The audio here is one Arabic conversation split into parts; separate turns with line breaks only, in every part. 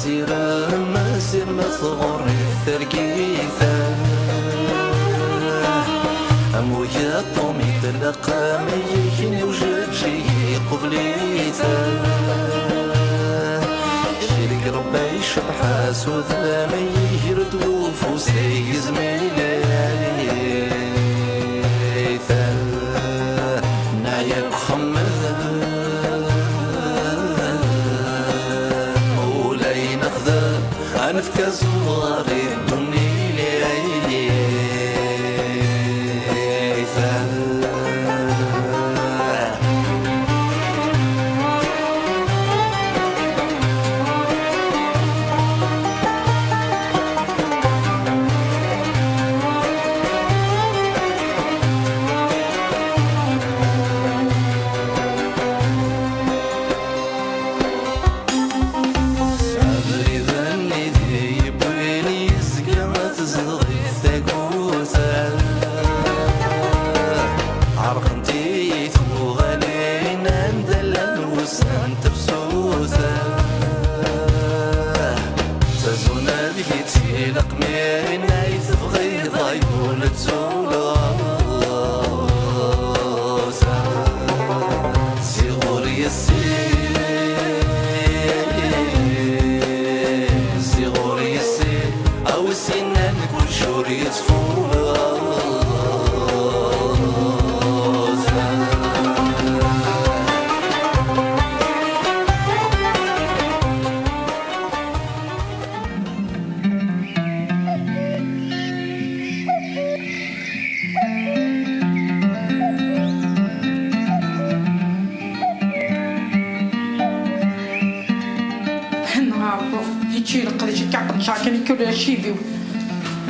سير ما ثغري الثرقيثة أمويا طومي تلقى ميكني وجدجي قبليثة شريك ربي يشبح سوذا ميهرد وفوسي زميلي نعيك خمذا مولاي نخذا أنفك زواري الدنيا
شيفيو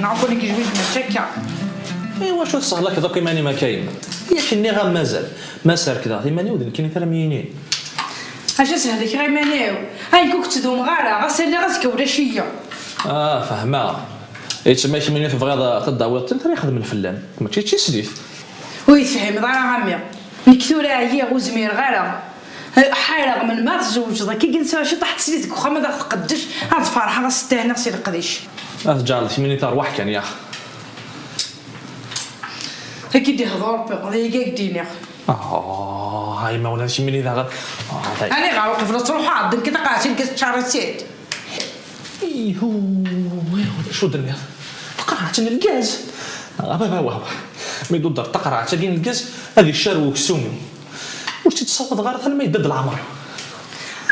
نعرفوا لك جوج متشكع.
ايوا شو تصهلك دوك ماني ما كاين ياك اني غا ما سار كذا ماني ودن كاين ثلاث مينين
اش سهلك غير مانيو هاي كوك تدوم غاره غسل راسك ولا شيه
فهمها يتسمى شي مينين في بغيض تداوي تنتري يخدم الفلان ما تشي سديف
ويفهم دار عمي نكثور هي غزمير غاره حيرة من ما تزوج ذاك كي قلت شي طحت سيدك واخا ما تقدش هاد فرحه غستهنا سير القديش
تجعل شي مينين تروح كان يا اخ
هكي دي هضور بقضيه كاع ديني
هاي ما ولا شي مينين غير
انا غا وقف تروح عاد كي تقاسي كاس شهر سيد
ايهو شو درنا قرعت الكاز واه ما يدور تقرعت كاين الكاز هذه الشارو وكسومي واش تتصوت غير حتى ما يدد العمر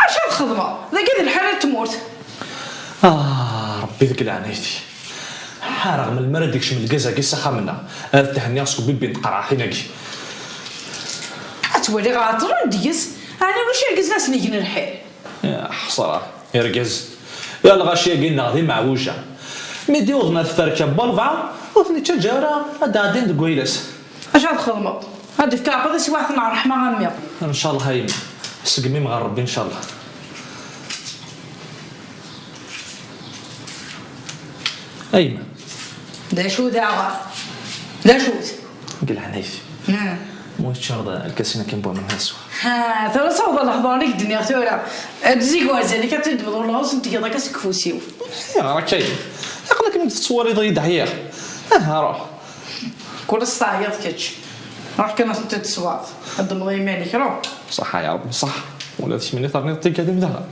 اش الخدمه ذاك الحاله تموت
ربي ذك لعنيتي حارغ من المرا ديك شمل الكازا كي سخا منا تهني راسك بيبي نقرع حيناكي
تولي غاطر نديس انا واش يرقز ناس نجي نلحق
يا حصره يرقز يلا غاشيه قلنا غادي معوجه ميدي وضنا الثركه بالربعه وثني تجاره غادي دكويلاس
اش الخدمه هادي في كابا سي واحد مع الرحمه غاميه
ان شاء الله هايم سقمي مع ربي ان شاء الله ايمن
دا شو داغا دا شو
قل عنيفي مو تشرد الكاسينا كنبوا من هاسوا
ترى صوب الحضور لك الدنيا ثورة تزيق وازني كتدبر والغوص انت كذا كاسك فوسيو
يا راكي يقلك من تصوري ضيد حياه روح
كل صايد كتش راح كنا تتصوات هاد المضي مالك روح
صح يا ربي صح ولا شي مني ثرني طيق هذه مدها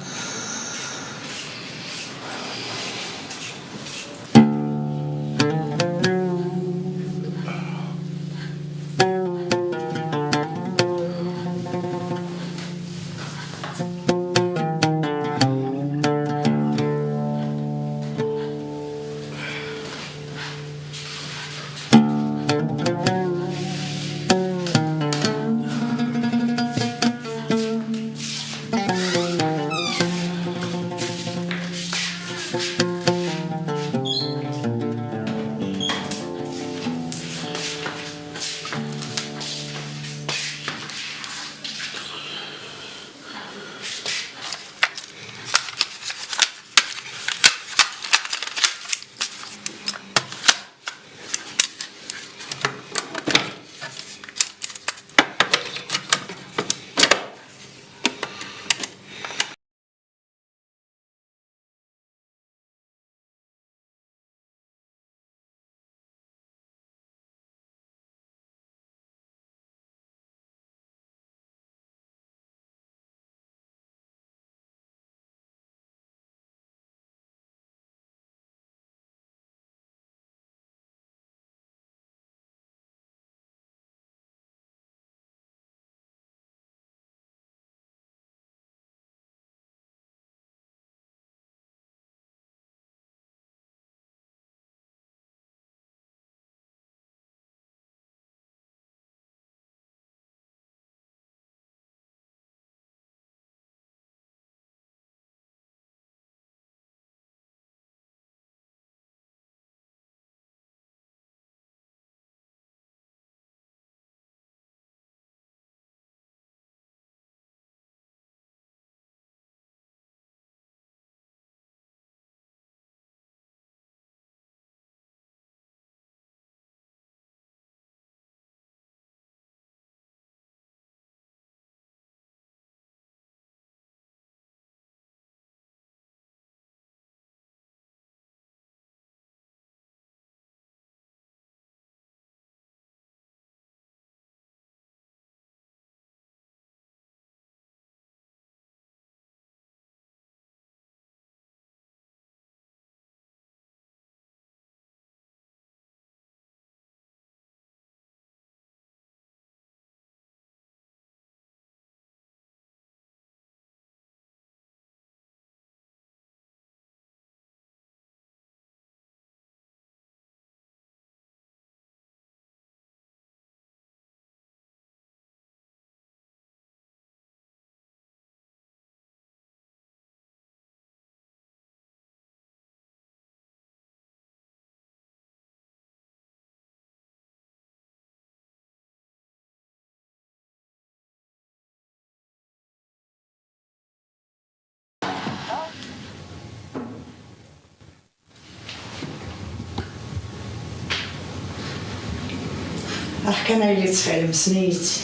راح كان اللي تفعل مسنيتي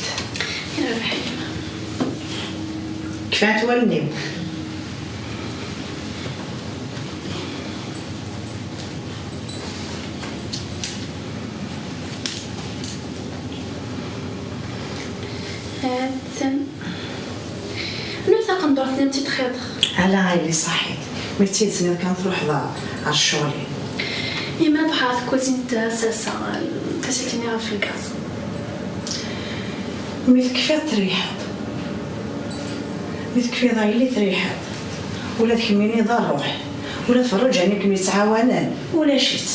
يا ربحي
كفاية تولني
هاتن أنا تاقا ندور نمتي تخيط
على هاي اللي صحيت متي سنين كانت تروح على الشغل
ما بحاث كوزين تاساسا تسكني في الكاس
ميت كفاية تريحت ميت كفاية ضاي اللي تريحت ولا تحميني ضا الروح ولا تفرج عنيكم يتعاونان ولا شيت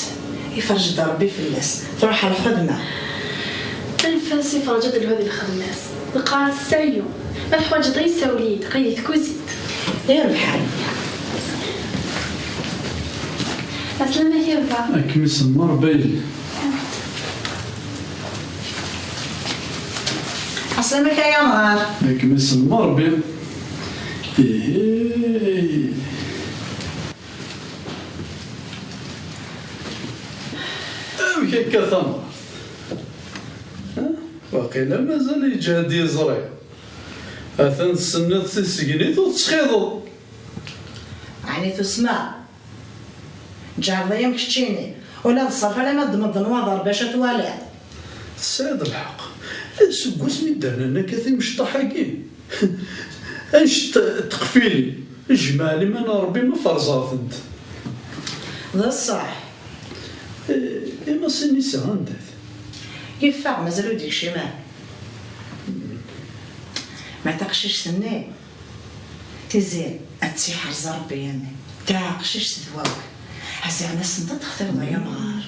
يفرج ربي في الناس تروح على الخدمة
الفاسي فرجت لهذه الخدمات القاعة السعيو ما الحواج ضي ساوليد قيد كوزيت
غير بحال
أسلم هي با
أكمس المربيل
أسلمك يا نهار
أكمس المربيل إيه أم هيك ثمر وقيلا مازال يجهد يزرع أثن السنة تسقنيت وتسخيضو
يعني تسمع جار ضيم كشتيني ولا تصرف على مد من النواظر باش توالع
تساعد الحق سقوس من دهنا كثير مش ضحكين اش تقفيلي جمالي من ربي ما فرزافند
ذا الصح
إما سني ساندت
يفع مازالو ديك شمال ما تقشش سني تزين اتسيح رز ربي يعني تاقشش تتواك حسي عندها سنة تختار ضيا نهار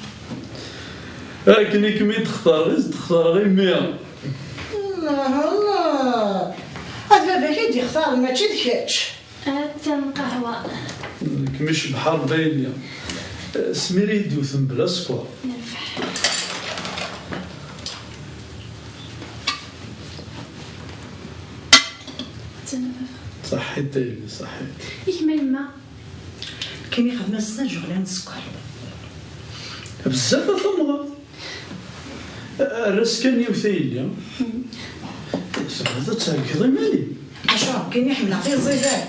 لكن كمي تختار غير 100
الله الله هاد باباك يدي يختار ماشي دكاتش
هاتن قهوة
كميش بحر باينيا سميري يدوثن بلا سكر
نرفح
صحيت دايما صحيت
يكمل ما
كاين يخدم السنة جغلان السكر
بزاف ثمغة الراس كان يوثيليا هذا تاكد مالي
اشرب كاين يحمل غير زيدان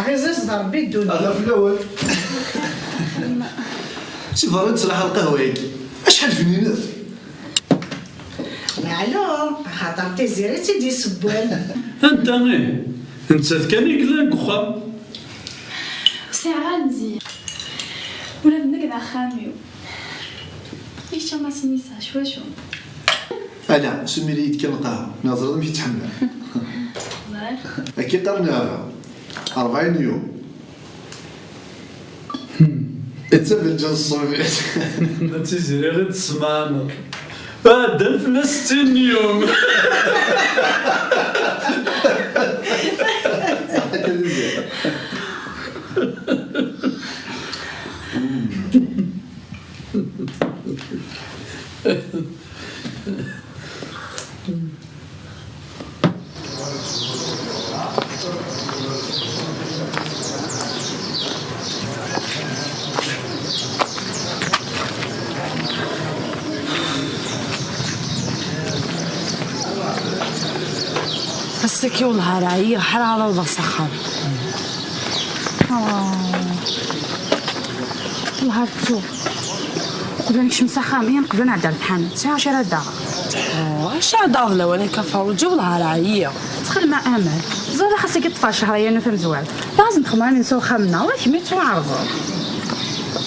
غير زيد ربي الدنيا
هذا في الاول سي فرد صراحه القهوه هيك اشحال فنينات
معلوم خاطر تيزيري تيدي سبوان
انت غير انت كان يكلاك وخا
ساعة مزيان ولا بنقدر خاميو ايش ما سنيسا شو
انا سمي لي كان القهوه ناظر مش يتحمل اكيد قرناها 40 يوم اتسبب الجنس الصوفيت
تيزيري غير تسمعنا بعد في 60 يوم
السكي والنهار عيا حال على البصخة نهار تسوق قبل نكش مسخامين قبل نعدل الحانوت ساعة 10 دقائق اش عاد لو انا كفاو الجو نهار عيا دخل مع امل زولا خاصك يطفى شهريا نفهم زوال لازم تخمرني نسوق خمنا ولكن ما تعرضوا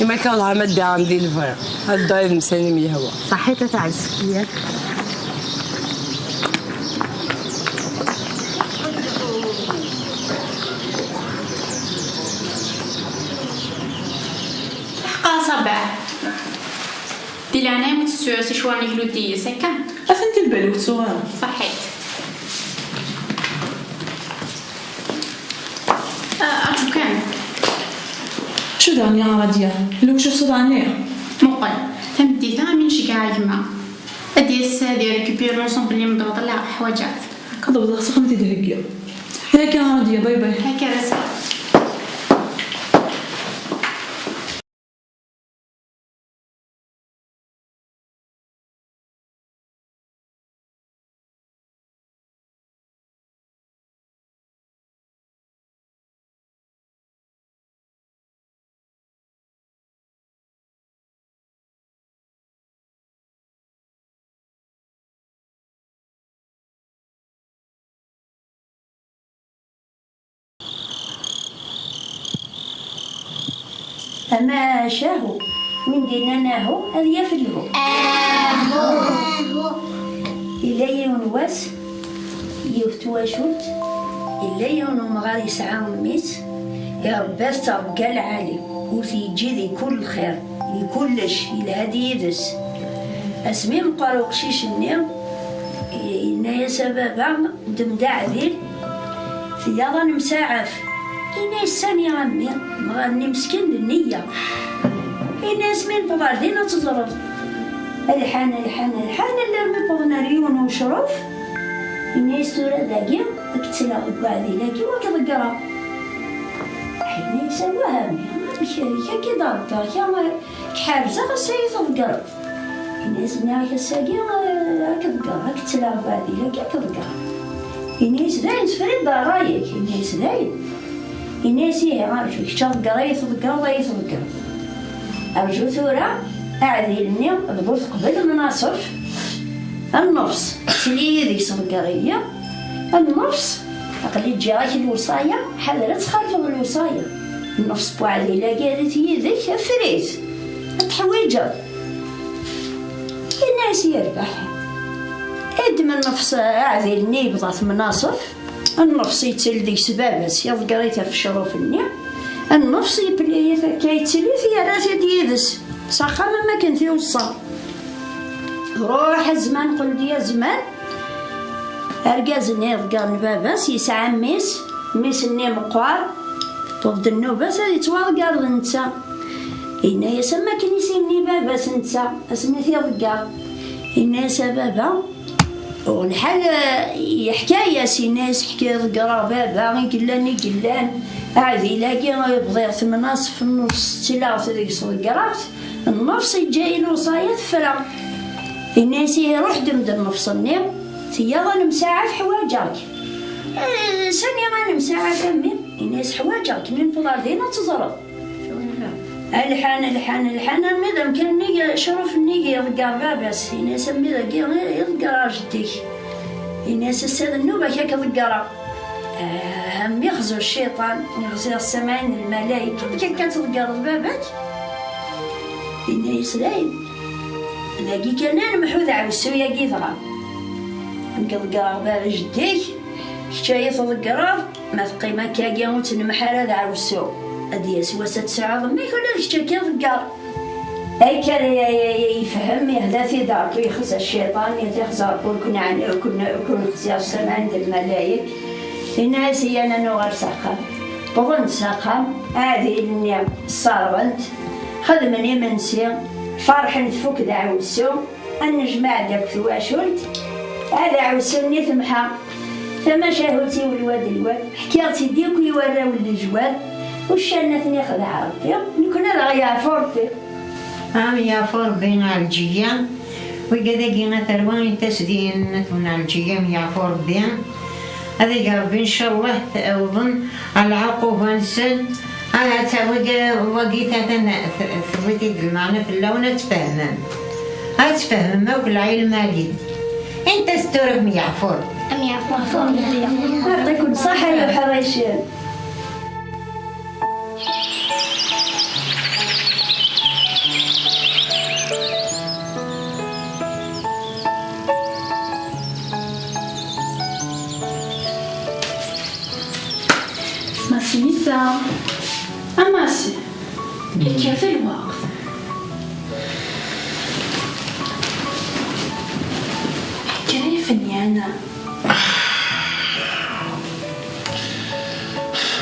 ما كان لها مدة عم دي الفرق هاد داير مسالم يهوى
صحيت تاع السكيات
صباح دي لعناي متسوس شواني هلودية سكن
أفنت البلوت سؤال
صحيت أرجو كان
شو دعني عادية لو شو صدعني
مقل تمدي ثامن شقاع يما أدي السادي ريكوبير لونسومبل اللي مضغط حواجات
كذا بضغط سخمتي دهقية هيك عادية باي باي
هكذا رسالة
أما شاهو من دينا ناهو هذا يفلهو إلا يونواس يفتواشوت إلا يونو مغاري سعاون ميس يا ربي تربقى العالي وتيجي ذي كل خير لكلش إلى هادي يدس أسمي مقارو قشيش النير إنا سبابا دمدع ذيل في يضا مساعف إنا الساني غمي مغاني مسكين النية إنا اسمين بباردين تضرب الحان اللي رمي بغنا ريون وشرف إنا يستورا داقي اكتلا ببعضي لاكي وكذا قرا حيني يسواها مشاركة كي ضربتها كحارزة خاصها يتذكر الناس منها كساقي كتذكر كتلا ببعضي لاكي كتذكر الناس داين تفريد رايك الناس داين الناس عارفك تذكر يتذكر الله يتذكر أرجو ثورة أعذلني بضوث قبل المناصف النفس تليذي صدقرية النفس أقل جاك الوصاية حذرت خالف الوصاية النفس بوعدي لا قالت يدك فريت تحويجات الناس يربح ادم النفس أعذلني بضوث مناصف النفس يتلدي سبابس يضقريتها في شروف النية النفس يبلي كيتسلي في راسي ديدس صخا ما كان فيه وصل روح الزمان قل يا زمان ارجازني ضقر باباس يسعى ميس ني مقوار توفد النوباس هادي توضقر نتا إنا يسمى كنيسيني باباس نتا اسميتي ضقر إنا سبابا والحال حكاية سي ناس حكاية ضقرا بابا قلان عادي لاقي يبضيع في المناصف في النص تلاوت ذيك صدقرات النفس جاي الوصاية فرا الناس يروح دمدم النفس النيم تيضا مساعة في حواجك سني غانا مساعة فمي الناس حواجك من فضادينا تزرب الحان المدام كان نيجي شرف نيجي يضقر باباس الناس المدام يضقر جديك الناس السيد النوبة كاك ضقرا هم يخزو الشيطان يخزو السمعين الملايكة كي كتضقر بابك إنا يسلايم لاقي كان أنا محوذ عوسو يا قيثرا نقضقر باب جديك شايف ضقرار ما تقيمة كاقيا وتنمحر هذا عوسو أدي سواسة تسعة ضمي كل ذيك كي ضقر أي كان يفهم يهدى في دارك ويخزى الشيطان يتخزى كنا خزى السمعين الملايك الناس أنا نغير ساقم بغنت ساقم هذه النعم صاربنت خدمني منسي فرح نفك ذا عوسو النجمع داك ثواشولت هذا عوسوني ثمحا فما شاهوتي والواد حكيرتي ديك يوراو الجواد وشانتني خدع ربي نكون انا يعفو ربي
يعفو ربي على الجيام وكذا كينا تروان تسدين على الجيام يعفو ربي هذا ربي إن شاء الله تأوضن على العقوبة نسد أنا وقيتها ثبتي المعنى في اللون تفهم وكل عيل مالي أنت استورك ميعفور
يعطيكم صحة يا حريشين
ماسي أماسي كيف الوقت كيفني أنا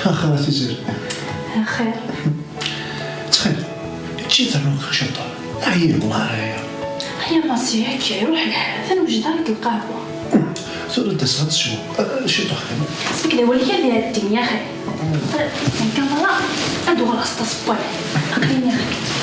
أخواتي زير
خير
تخيل جيت أنا خشطة عيب والله
هيا ماسي هكا يروح الحال أنا وجدارك القهوة
ثورة تسغط شو تخيل
اسمك لي ولي هذه الدنيا خير الكاميرا ادو راس تصبر اقليني هكا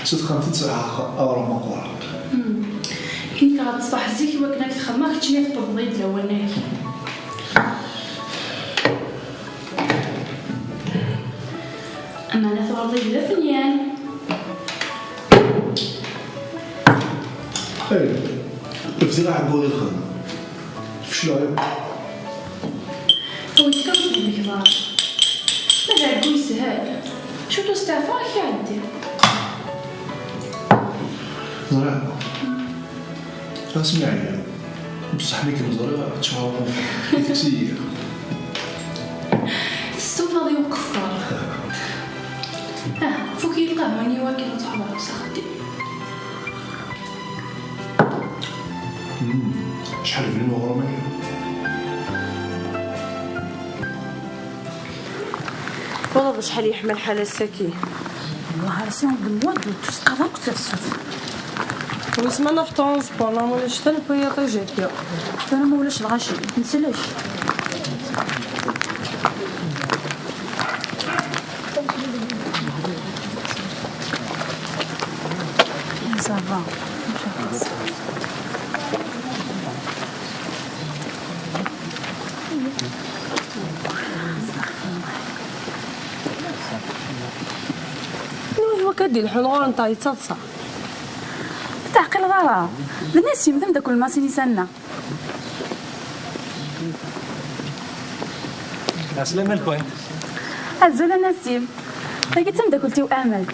ستخمتي تسعة أورا مقورة.
كي غتصبح زيك وكناك تخمم كتجيني في البيض الاولاني. اما انا ثورضي بلا ثنيان.
خير بفتي راح نقول الخدمة فشلو عليك؟
هو يتكلم في الكبار ماذا تقول سهل شو تستعفى كي عندي
زرع اسمعي بصح ليك مزرعة تشعر كثير
السوف هذا وقفار فوق يلقاه واني واكل صحبه سخدي
شحال من غرامية
والله شحال يحمل حال السكين.
والله راسي بالمواد وتسقى كنت الصوف.
وسمعنا في ترونسبور لا ولا شتا البياطه جاتيا.
انا ما ولاش الغاشي نسلاش. صافا
هو كدير الحنغور نتاع يتصلصا
تعقل غارة الناس يمثل داك الماسيني سنة.
السلام عليكم.
الزولا نسيم لقيت تم داك وامل.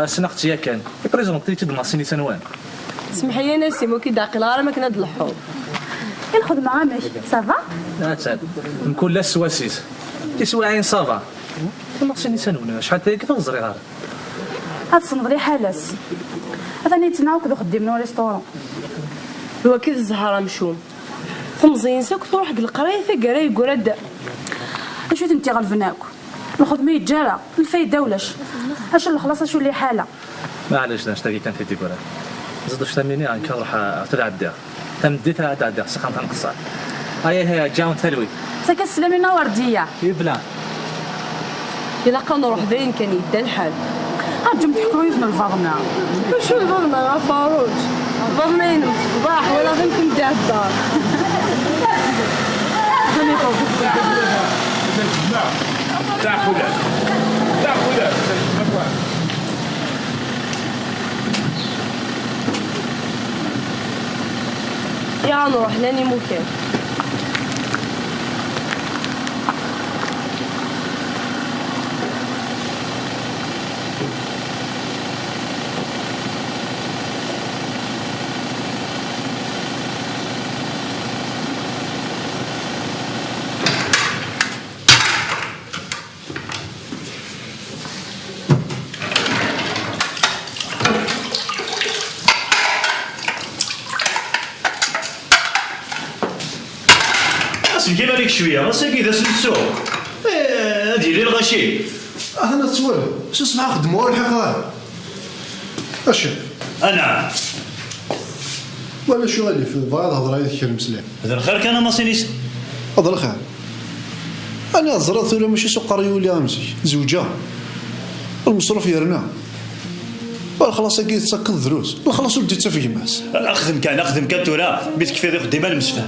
سنا اختي كان بريزونطيتي د ماسيني سنوان.
سمحي لي نسيم وكي عاقل غارة ما كنا د الحوض.
الخدمة ماشي صافا؟
لا تعال نكون لا سواسيس تسوى عين صافا. ماسيني سنوان شحال كيف غزري غار.
هاد الصنفري حالس هذا نيتنا وكذا خدمنا ريستورون.
هو كي الزهرة مشوم خمزين ساك تروح حق القرايه ثقرا يقول هدا
اشو انت غلفناك الخدمه يتجارى الفايده ولاش اش الخلاص اشو اللي حاله
معليش اش تاكي كانت تيقول زاد واش تميني كنروح تلعب تمديتها عاد سخان تنقصر هي جاون تلوي
ساكا السلامينا ورديه
يبلا
الا كان نروح باين كان يدا الحال.
هاجم تحكوا يفنا الفرنا
شو الفرنا فاروج الفرنا ينم الصباح ولا غير تاع الدار. يا نروح لاني ممكن
سمكي عليك شويه راسك اذا سمسو هادي لي الغشي
انا توالو شو صباح خدموا ولا الحقيقه اش
انا
ولا شو غادي في بعض هضره هذيك المسلم
هذا الخير كان ما سينيس
هذا الخير انا زرت ولا ماشي سوق قريولي امسي زوجه المصروف يرنا خلاص كي تسكت الدروس خلاص ولدي تفهم ماس
اخدم كان تورا بيت كيفاش خديمه المسفه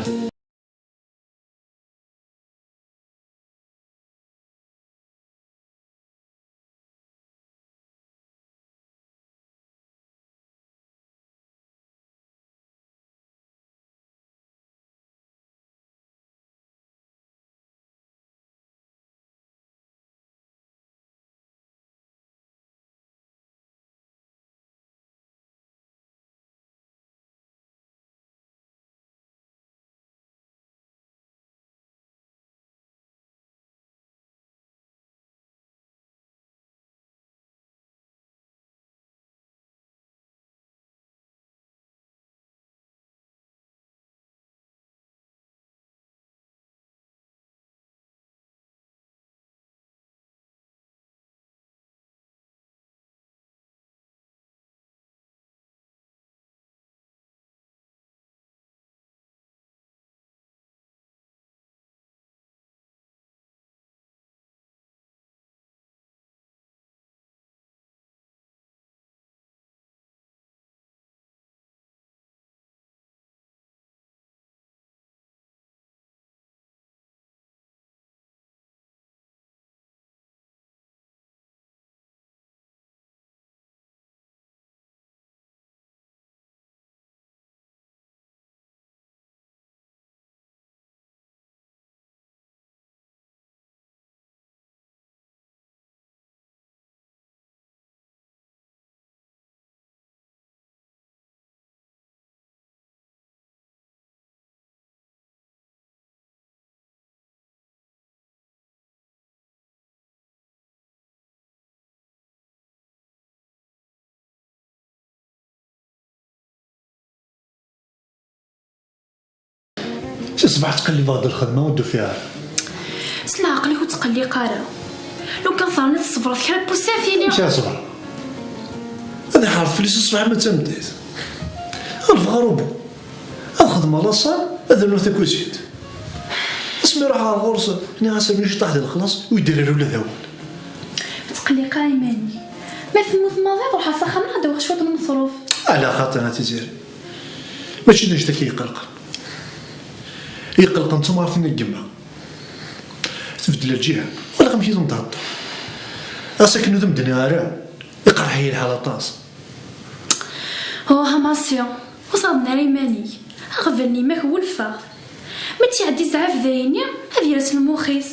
تصبح تقلب هاد الخدمه ودو فيها.
سلا عقلك وتقلي قارا لو كان ثاني تصبر كرا بوسافيني
ماشي صبر هذا حرف فلوس تصبح ما تمديت الفغروبو الخدمه لاصال هذا نو تاكوزيت اسمي روح على الغرس هنا غاسبني شي طاح ديال الخلاص ويدير له ولا ذاول
تقلي قايماني ما ثموت ماضي روح اسخن هذا واش شويه المصروف
على خاطر انا تيزيري ماشي داك كيقلق يقلق انتم عارفين الجمعه تبدل الجهه ولا غنمشي نتهضر اساكن ذم دنيا يقرا حي الحاله طاس
ها ماسيو وصلنا ريماني غفلني ما هو الفاغ ما تيعدي زعاف ذايني هذه راس المخيس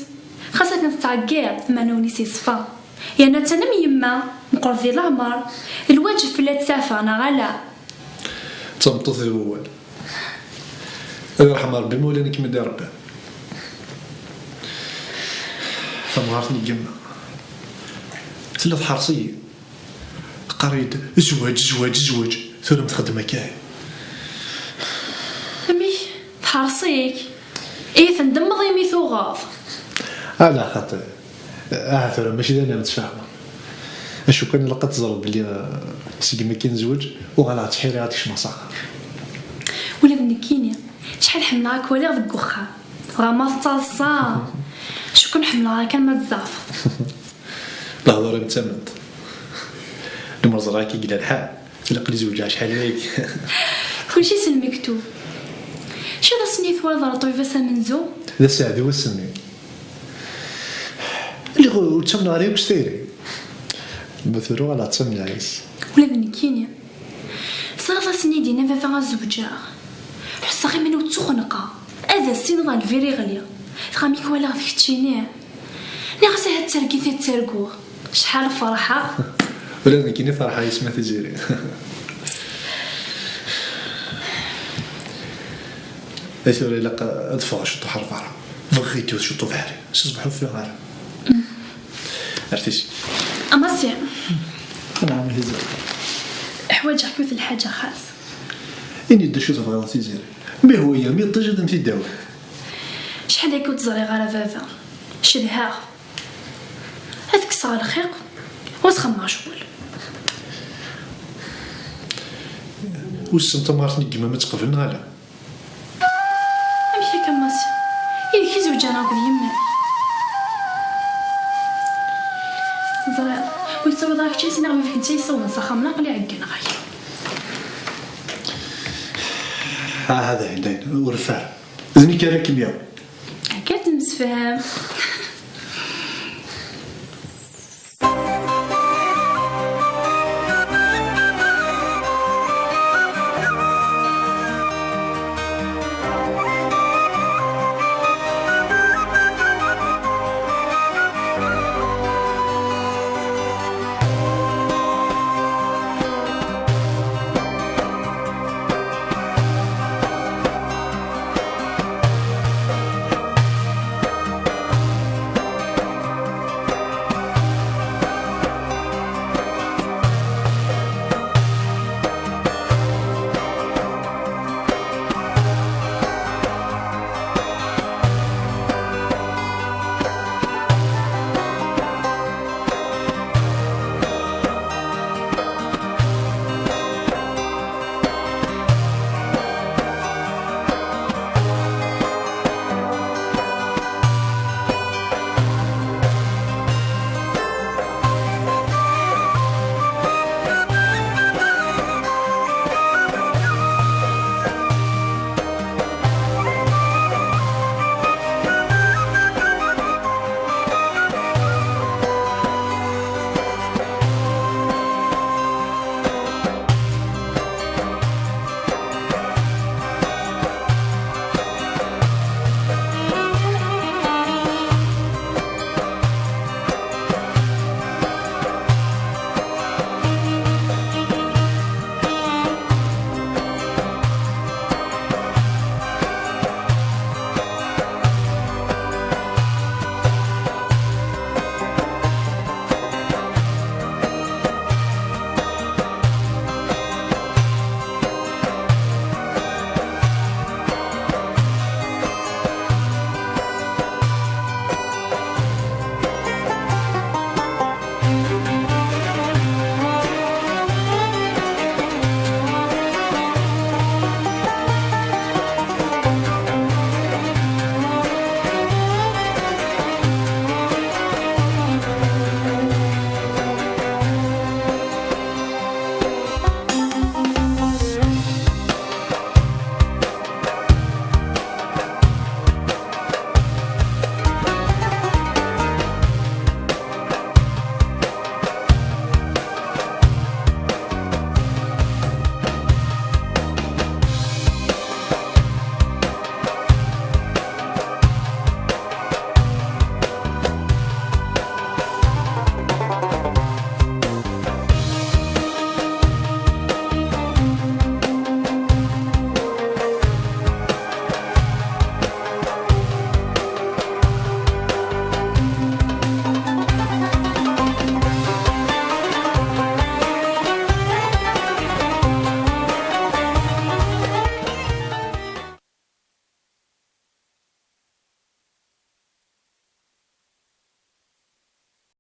خاصة نتعقاب ما نونيسي صفا يعني تنم يما نقول ذي العمر الواجب في لا تسافى انا غلا
تمطط الاول يرحم ربي مولانا كيما دار ربي فمغارتني الجمع ثلاث حرصيه قريد زواج ثم تخدم كاع
امي تحرصيك ايه تندم ضيمي ثوغاف
على خاطر عافر ماشي انا متفاهمه اشو كان لقيت تزرب بلي سيدي ما كنزوج وغلا تحيري هاتيش مصاخ
ولا بنكيني شحال حملاك ولا غد وخا راه ما تصا شو كون حملها كان ما تزعف
لا هضر متمد المرز راكي قال الحال تلقى لي زوجها شحال هيك
كلشي سلمكتوب شو ذا سنيت ولا طويفه سمنزو
ذا سعدي والسمي اللي غو تسمنا ريوك ستيري مثلو على تسمنا عيس
ولا بنكيني صار سني دينا فافا الزوجه حس غير منو تسخنقه هذا السين ضال فيري غليا خاميك ولا غتكتشيني ناقص هاد التركي في التركو شحال فرحه
ولا كاينه فرحه يسمى تجيري ايش ولا لا ادفع شطو حرفه بغيتو شطو فحري تصبحوا في غار عرفتي
اماسي
انا عامل هزار
حوايجك مثل الحاجه خاص
اني دا شو تبغي تيزيري ما هو يا مي تجد في داو
شحال هيك وتزري غير فافا شدها هذاك صار الخيق وتخمع شغل
واش انت ما عرفتني كيما ما تقبلنا على
امشي كماسي يا كي زوجانا بد يما زرا ويتصور داك الشيء سنا ما فهمتي يصون صخمنا قلي عقنا غير
هذا هداين ورفع زني كان كيمياء
كانت نسفهم